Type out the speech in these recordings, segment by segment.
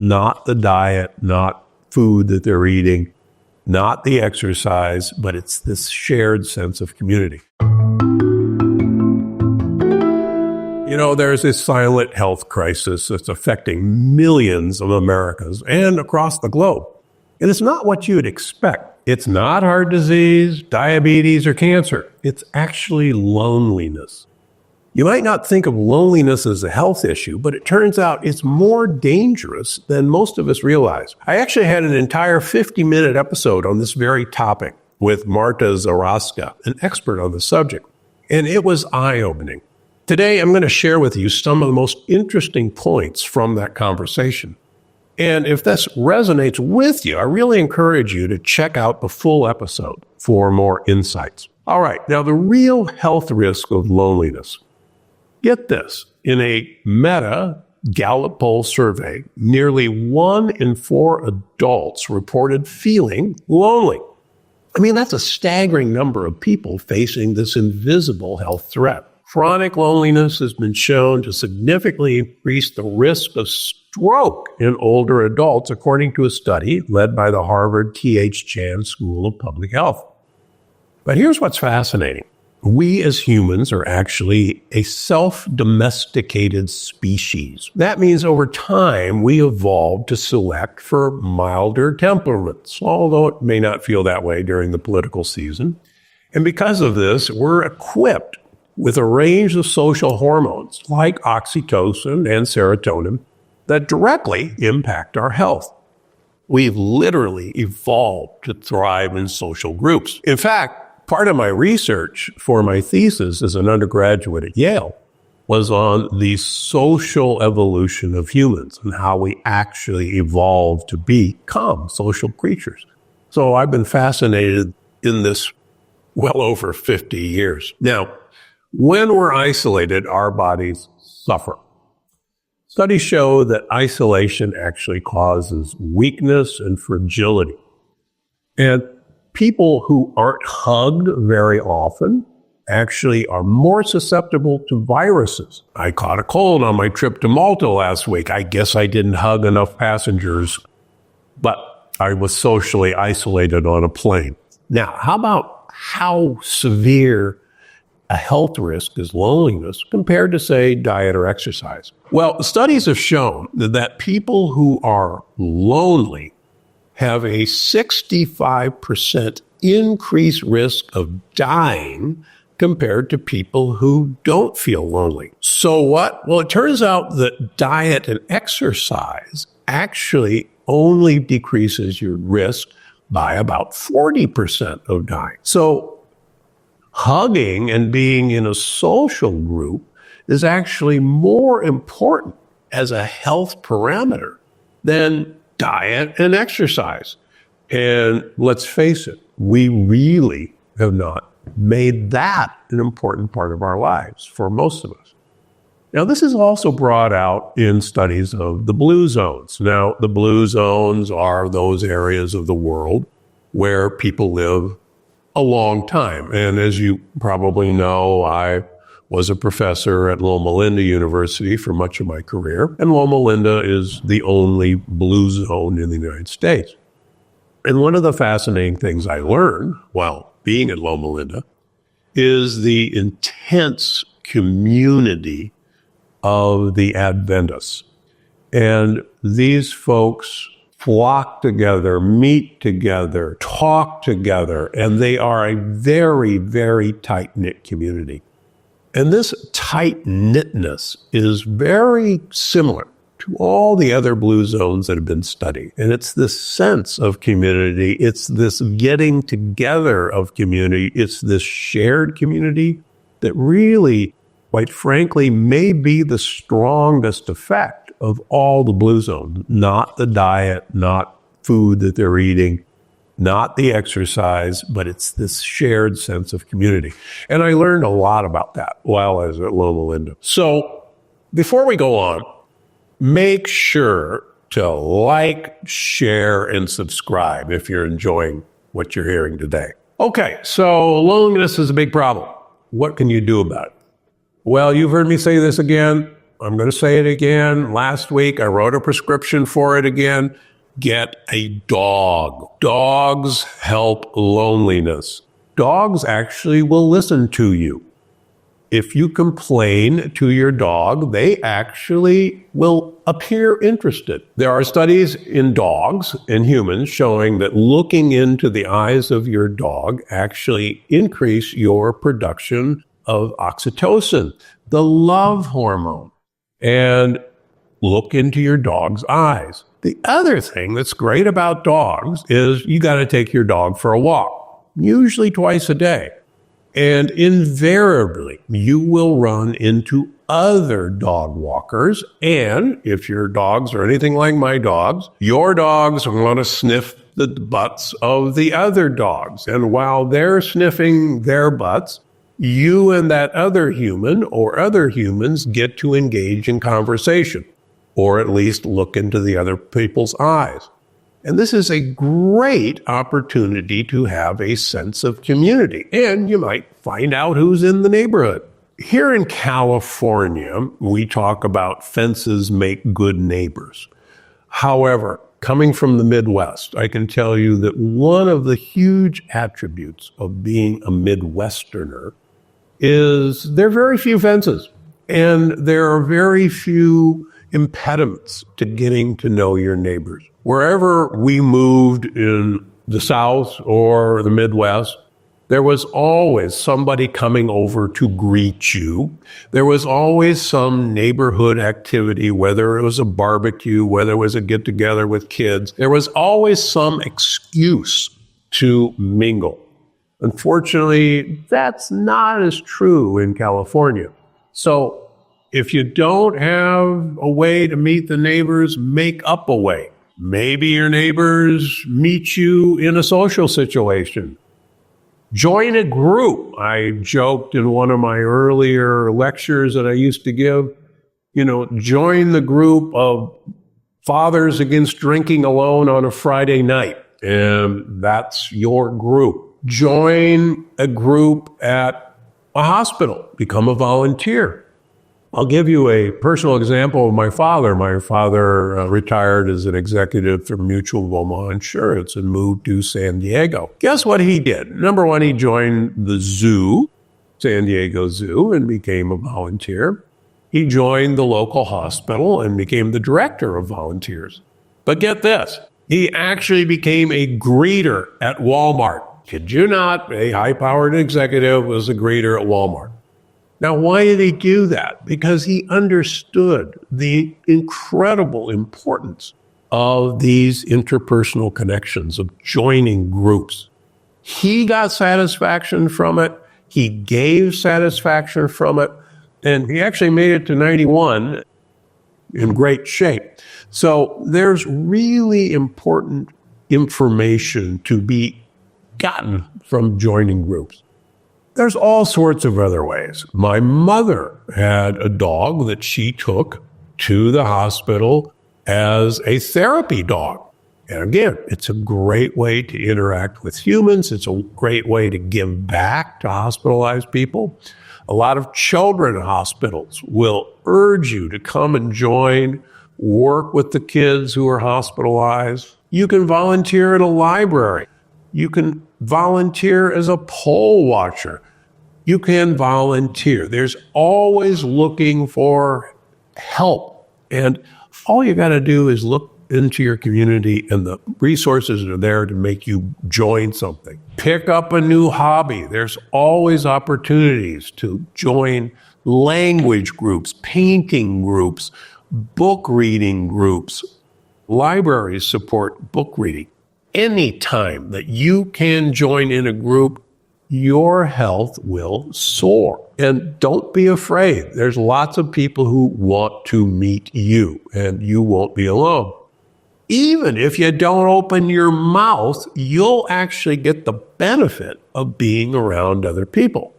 not the diet, not food that they're eating, not the exercise, but it's this shared sense of community. You know, there's this silent health crisis that's affecting millions of Americans and across the globe. And it's not what you would expect. It's not heart disease, diabetes, or cancer. It's actually loneliness. You might not think of loneliness as a health issue, but it turns out it's more dangerous than most of us realize. I actually had an entire 50-minute episode on this very topic with Marta Zaraska, an expert on the subject, and it was eye-opening. Today, I'm going to share with you some of the most interesting points from that conversation. And if this resonates with you, I really encourage you to check out the full episode for more insights. All right, now the real health risk of loneliness. Get this, in a Meta Gallup poll survey, nearly 1 in 4 adults reported feeling lonely. I mean, that's a staggering number of people facing this invisible health threat. Chronic loneliness has been shown to significantly increase the risk of stroke in older adults, according to a study led by the Harvard T.H. Chan School of Public Health. But here's what's fascinating. We as humans are actually a self-domesticated species. That means over time, we evolved to select for milder temperaments, although it may not feel that way during the political season. And because of this, we're equipped with a range of social hormones like oxytocin and serotonin that directly impact our health. We've literally evolved to thrive in social groups. In fact, part of my research for my thesis as an undergraduate at Yale was on the social evolution of humans and how we actually evolved to become social creatures. So I've been fascinated in this well over 50 years. Now, when we're isolated, our bodies suffer. Studies show that isolation actually causes weakness and fragility. And people who aren't hugged very often actually are more susceptible to viruses. I caught a cold on my trip to Malta last week. I guess I didn't hug enough passengers, but I was socially isolated on a plane. Now, how about how severe a health risk is loneliness compared to, say, diet or exercise? Well, studies have shown that people who are lonely have a 65% increased risk of dying compared to people who don't feel lonely. So what? Well, it turns out that diet and exercise actually only decreases your risk by about 40% of dying. So hugging and being in a social group is actually more important as a health parameter than diet and exercise. And let's face it, we really have not made that an important part of our lives for most of us. Now, this is also brought out in studies of the blue zones. Now, the blue zones are those areas of the world where people live a long time. And as you probably know, I was a professor at Loma Linda University for much of my career. And Loma Linda is the only blue zone in the United States. And one of the fascinating things I learned while being at Loma Linda is the intense community of the Adventists. And these folks flock together, meet together, talk together, and they are a very, very tight-knit community. And this tight-knitness is very similar to all the other blue zones that have been studied. And it's this sense of community. It's this getting together of community. It's this shared community that really, quite frankly, may be the strongest effect of all the blue zones. Not the diet, not food that they're eating, not the exercise, but it's this shared sense of community. And I learned a lot about that while I was at Loma Linda. So before we go on, make sure to like, share, and subscribe if you're enjoying what you're hearing today. Okay, so loneliness is a big problem. What can you do about it? Well, you've heard me say this again. I'm going to say it again. Last week, I wrote a prescription for it again. Get a dog. Dogs help loneliness. Dogs actually will listen to you. If you complain to your dog, they actually will appear interested. There are studies in dogs and humans showing that looking into the eyes of your dog actually increase your production of oxytocin, the love hormone. And look into your dog's eyes. The other thing that's great about dogs is you got to take your dog for a walk, usually twice a day. And invariably, you will run into other dog walkers. And if your dogs are anything like my dogs, your dogs want to sniff the butts of the other dogs. And while they're sniffing their butts, you and that other human or other humans get to engage in conversation, or at least look into the other people's eyes. And this is a great opportunity to have a sense of community. And you might find out who's in the neighborhood. Here in California, we talk about fences make good neighbors. However, coming from the Midwest, I can tell you that one of the huge attributes of being a Midwesterner is there are very few fences, and there are very few impediments to getting to know your neighbors. Wherever we moved in the South or the Midwest, there was always somebody coming over to greet you. There was always some neighborhood activity, whether it was a barbecue, whether it was a get-together with kids. There was always some excuse to mingle. Unfortunately, that's not as true in California. So if you don't have a way to meet the neighbors, make up a way. Maybe your neighbors meet you in a social situation. Join a group. I joked in one of my earlier lectures that I used to give, join the group of Fathers Against Drinking Alone on a Friday night. And that's your group. Join a group at a hospital. Become a volunteer. I'll give you a personal example of my father. My father retired as an executive for Mutual of Omaha Insurance and moved to San Diego. Guess what he did? Number one, he joined the zoo, San Diego Zoo, and became a volunteer. He joined the local hospital and became the director of volunteers. But get this, he actually became a greeter at Walmart. Kid you not, a high-powered executive was a greeter at Walmart. Now, why did he do that? Because he understood the incredible importance of these interpersonal connections, of joining groups. He got satisfaction from it. He gave satisfaction from it. And he actually made it to 91 in great shape. So there's really important information to be gotten from joining groups. There's all sorts of other ways. My mother had a dog that she took to the hospital as a therapy dog. And again, it's a great way to interact with humans. It's a great way to give back to hospitalized people. A lot of children in hospitals will urge you to come and join, work with the kids who are hospitalized. You can volunteer at a library. You can volunteer as a poll watcher. You can volunteer. There's always looking for help. And all you got to do is look into your community, and the resources are there to make you join something. Pick up a new hobby. There's always opportunities to join language groups, painting groups, book reading groups. Libraries support book reading. Any time that you can join in a group, your health will soar. And don't be afraid. There's lots of people who want to meet you, and you won't be alone. Even if you don't open your mouth, you'll actually get the benefit of being around other people.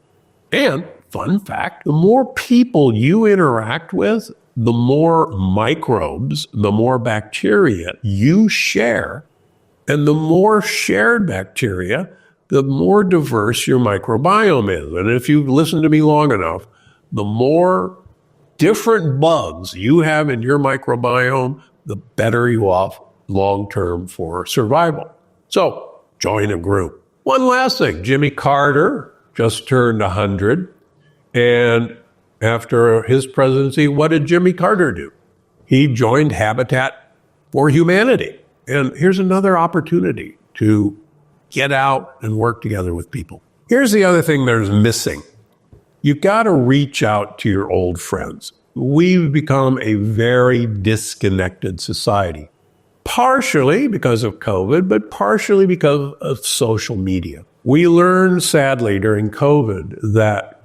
And, fun fact, the more people you interact with, the more microbes, the more bacteria you share, and the more shared bacteria, the more diverse your microbiome is. And if you've listened to me long enough, the more different bugs you have in your microbiome, the better you off long-term for survival. So join a group. One last thing, Jimmy Carter just turned 100. And after his presidency, what did Jimmy Carter do? He joined Habitat for Humanity. And here's another opportunity to get out and work together with people. Here's the other thing there's missing. You've got to reach out to your old friends. We've become a very disconnected society, partially because of COVID, but partially because of social media. We learned, sadly, during COVID that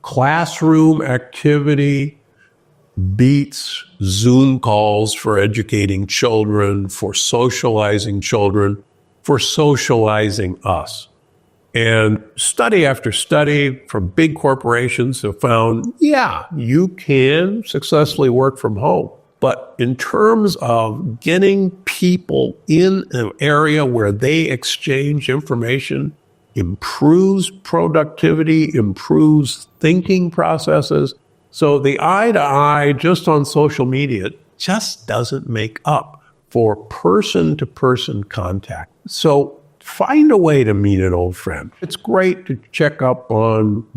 classroom activity beats Zoom calls for educating children, for socializing children, for socializing us. And study after study from big corporations have found, yeah, you can successfully work from home. But in terms of getting people in an area where they exchange information, improves productivity, improves thinking processes. So the eye to eye just on social media just doesn't make up for person to person contact. So find a way to meet an old friend. It's great to check up on,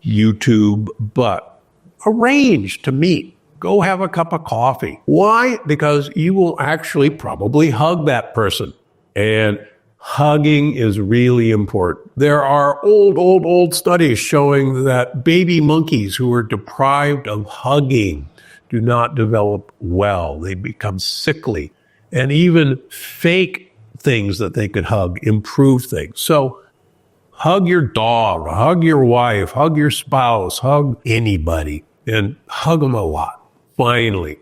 YouTube, but arrange to meet. Go have a cup of coffee. Why? Because you will actually probably hug that person. And hugging is really important. There are old studies showing that baby monkeys who are deprived of hugging do not develop well. They become sickly. And even fake things that they could hug improve things. So hug your dog, hug your wife, hug your spouse, hug anybody, and hug them a lot. Finally,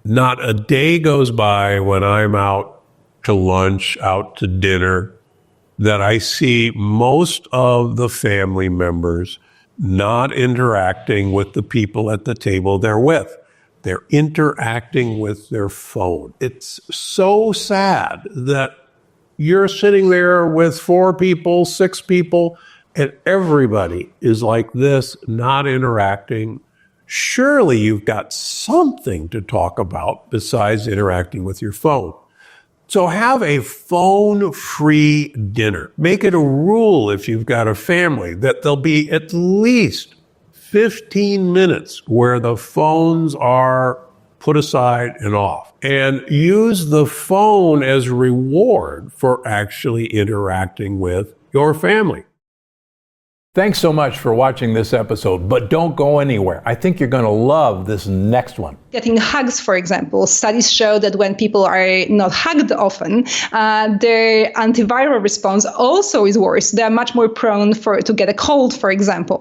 not a day goes by when I'm out to lunch, out to dinner, that I see most of the family members not interacting with the people at the table they're with. They're interacting with their phone. It's so sad that you're sitting there with 4 people, 6 people, and everybody is like this, not interacting. Surely you've got something to talk about besides interacting with your phone. So have a phone-free dinner. Make it a rule if you've got a family that there'll be at least 15 minutes where the phones are put aside and off. And use the phone as a reward for actually interacting with your family. Thanks so much for watching this episode, but don't go anywhere. I think you're going to love this next one. Getting hugs, for example, studies show that when people are not hugged often, their antiviral response also is worse. They are much more prone to get a cold, for example.